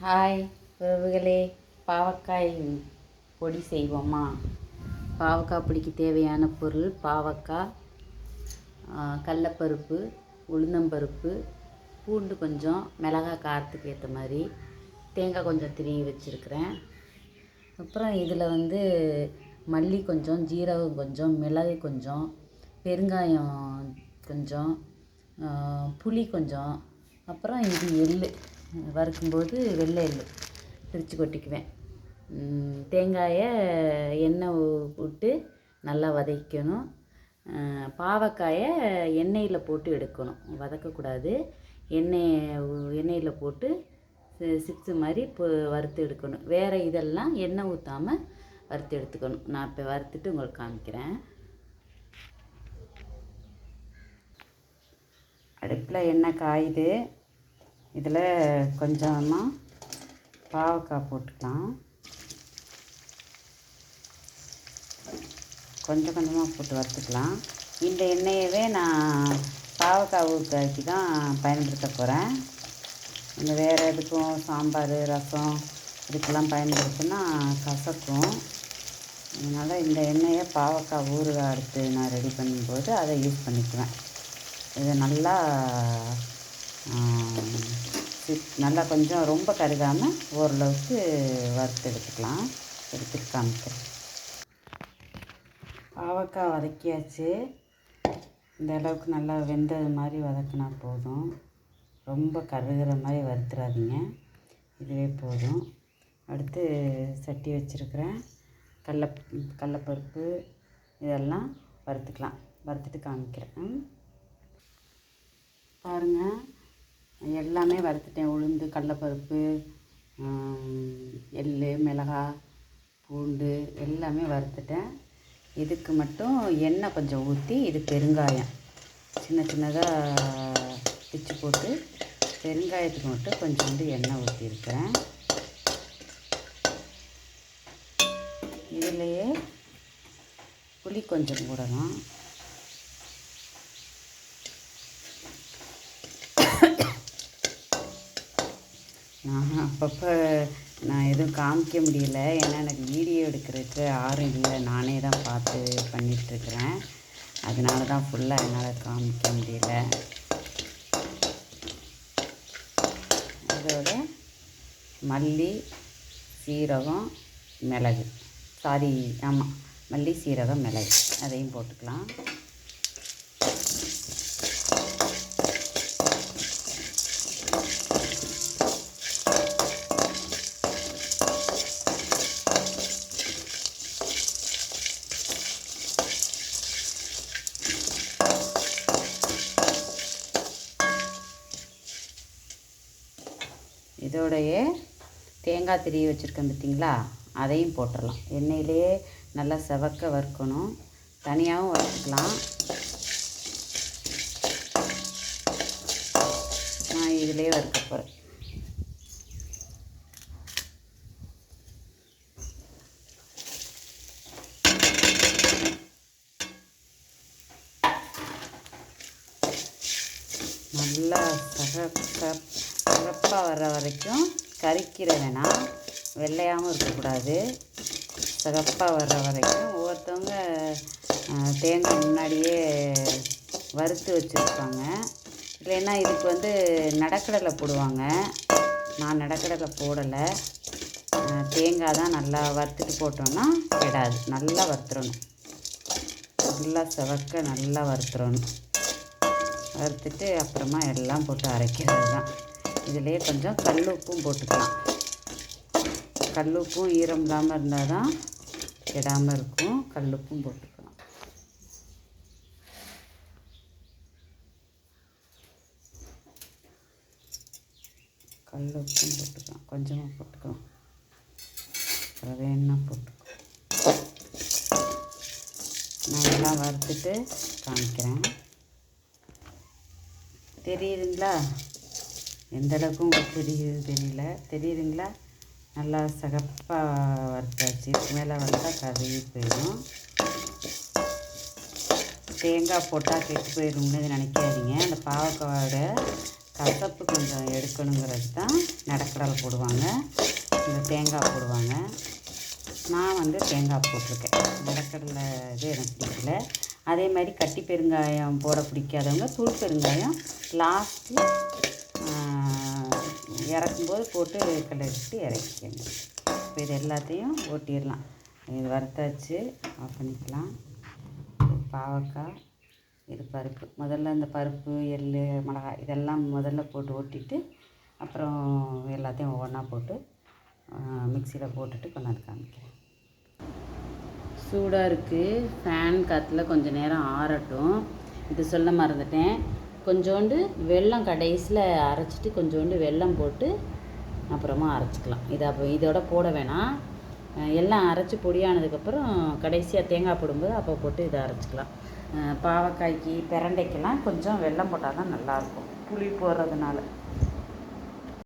Hi உறவுகளே, பாவக்காய் பொடி செய்வோமா? பாவக்காய் பொடிக்கு தேவையான பொருள் பாவக்காய், கடலப்பருப்பு, உளுந்தம்பருப்பு, பூண்டு கொஞ்சம், மிளகாய் காரத்துக்கு ஏற்ற மாதிரி, தேங்காய் கொஞ்சம் திருவி வச்சுருக்கிறேன். அப்புறம் இதில் மல்லி கொஞ்சம், ஜீரகம் கொஞ்சம், மிளகு கொஞ்சம், பெருங்காயம் கொஞ்சம், புளி கொஞ்சம், அப்புறம் இது எள் வறுக்கும்போது வெள்ளை எள் பிரித்து கொட்டிக்குவேன். தேங்காயை எண்ணெய் விட்டு நல்லா வதக்கணும். பாவக்காயை எண்ணெயில் போட்டு எடுக்கணும், வதக்கக்கூடாது. எண்ணெயில் போட்டு சிப்ஸு மாதிரி வறுத்து எடுக்கணும். வேறு இதெல்லாம் எண்ணெய் ஊற்றாமல் வறுத்து எடுத்துக்கணும். நான் இப்போ வறுத்துட்டு உங்களுக்கு காமிக்கிறேன். அடுப்பில் எண்ணெய் காயுது. இதில் கொஞ்சமாக பாவக்காய் போட்டுக்கலாம். கொஞ்சம் கொஞ்சமாக போட்டு வறுத்துக்கலாம். இந்த எண்ணெயவே நான் பாவக்காய் ஊறுகாய்க்கு தான் பயன்படுத்த போகிறேன். இந்த வேறு எதுக்கும் சாம்பார், ரசம் இதுக்கெல்லாம் பயன்படுத்தினா கசக்கும். அதனால் இந்த எண்ணெயை பாவக்காய் ஊறுகாய் அடுத்து நான் ரெடி பண்ணும்போது அதை யூஸ் பண்ணிக்குவேன். இதை நல்லா கொஞ்சம் ரொம்ப கருகாமல் ஓரளவுக்கு வறுத்து எடுத்துக்கலாம். எடுத்துட்டு காமிக்கிறேன். பாவக்காய் வதக்கியாச்சு. இந்த அளவுக்கு நல்லா வெந்தது மாதிரி வதக்கினா போதும். ரொம்ப கருகிற மாதிரி வறுத்துறாதீங்க, இதுவே போதும். அடுத்து சட்டி வச்சுருக்கிறேன். கடலப்பருப்பு இதெல்லாம் வறுத்துக்கலாம். வறுத்துட்டு காமிக்கிறேன் பாருங்கள். எல்லாமே வறுத்துட்டேன். உளுந்து, கடலப்பருப்பு, எள், மிளகாய், பூண்டு எல்லாமே வறுத்துட்டேன். இதுக்கு மட்டும் எண்ணெய் கொஞ்சம் ஊற்றி, இது பெருங்காயம் சின்ன சின்னதாக பிச்சு போட்டு பெருங்காயத்துக்கு மட்டும் கொஞ்சோண்டு எண்ணெய் ஊற்றிருக்கிறேன். இதுலேயே புளி கொஞ்சம் போடலாம். அப்பப்போ நான் எதுவும் காமிக்க முடியல, ஏன்னா எனக்கு வீடியோ எடுக்கிறதுக்கு யாரும் இல்லை. நானே தான் பார்த்து பண்ணிகிட்ருக்கிறேன். அதனால தான் ஃபுல்லாக என்னால் காமிக்க முடியல. அதோட மல்லி, சீரகம், மிளகு, மல்லி, சீரகம், மிளகு அதையும் போட்டுக்கலாம். இதோடையே தேங்காய் திருவி வச்சுருக்கேன் பார்த்திங்களா, அதையும் போட்டுடலாம். எண்ணெயிலே நல்லா செவக்க வறுக்கணும். தனியாகவும் வறுத்துக்கலாம். நான் இதிலே வறுக்க போகிறேன். நல்லா சிறப்பாக வர்ற வரைக்கும் கறிக்கிற வேணாம், வெள்ளையாகவும் இருக்கக்கூடாது. சிறப்பாக வர்ற வரைக்கும் ஒவ்வொருத்தவங்க தேங்காய் முன்னாடியே வறுத்து வச்சுருப்பாங்க. இல்லைன்னா இதுக்கு நடக்கடலை போடுவாங்க. நான் நடக்கடலை போடலை. தேங்காய் தான் நல்லா வறுத்துட்டு போட்டோன்னா கெடாது. நல்லா வறுத்துடணும். நல்லா செவக்க நல்லா வறுத்துடணும். வறுத்துட்டு அப்புறமா எல்லாம் போட்டு அரைக்கிறது தான். இதிலே கொஞ்சம் கல் உப்பும் போட்டுக்கலாம். கல் உப்பும் ஈரம் இல்லாமல் இருந்தால் தான் கெடாமல் இருக்கும். கல் உப்பும் போட்டுக்கலாம். கல் உப்பும் போட்டுக்கலாம். கொஞ்சமாக போட்டுக்கலாம். அப்புறம் வேணுன்னா போட்டுக்கலாம். நான் எல்லாம் வறுத்துட்டு காமிக்கிறேன். தெரியுதுங்களா? எந்த அளவுக்கு உங்களுக்கு தெரியல. தெரியுதுங்களா? நல்லா சிகப்பாக வறுத்தாச்சு. இதுக்கு மேலே வந்தால் கருகி போயிடும். தேங்காய் போட்டால் கெட்டு போயிடும்னு நினைக்காதீங்க. அந்த பாவக்காயோட கசப்பு கொஞ்சம் எடுக்கணுங்கிறது தான் நிலக்கடலை போடுவாங்க, இந்த தேங்காய் போடுவாங்க. நான் வந்து தேங்காய் போட்டிருக்கேன். நிலக்கடலை இது எனக்கு பிடிக்கல. அதே மாதிரி கட்டி பெருங்காயம் போட பிடிக்காதவங்க தூள் பெருங்காயம் லாஸ்ட்டில் இறக்கும்போது போட்டு கிளறிட்டு இறக்கிக்கங்க. இப்போ இது எல்லாத்தையும் ஓட்டிடலாம். இது வறுத்தாச்சு, ஆஃப் பண்ணிக்கலாம். பாவக்காய், இது பருப்பு. முதல்ல இந்த பருப்பு, எள், மிளகாய் இதெல்லாம் முதல்ல போட்டு ஓட்டிட்டு அப்புறம் எல்லாத்தையும் ஒவ்வொன்றா போட்டு மிக்சியில் போட்டுட்டு கொண்டாந்து காமிக்கிறேன். சூடாக இருக்குது, ஃபேன் காற்றுல கொஞ்சம் நேரம் ஆறட்டும். இது சொல்ல மறந்துட்டேன், கொஞ்சோண்டு வெல்லம் கடைசியில் அரைச்சிட்டு கொஞ்சோண்டு வெல்லம் போட்டு அப்புறமா அரைச்சிக்கலாம். இதை அப்போ இதோட போட வேணாம். எல்லாம் அரைச்சி பொடியானதுக்கப்புறம் கடைசியாக தேங்காய் போடும்போது அப்போ போட்டு இதை அரைச்சிக்கலாம். பாவக்காய்க்கு பிரண்டைக்கெல்லாம் கொஞ்சம் வெல்லம் போட்டால் தான் நல்லாயிருக்கும், புளி போடுறதுனால.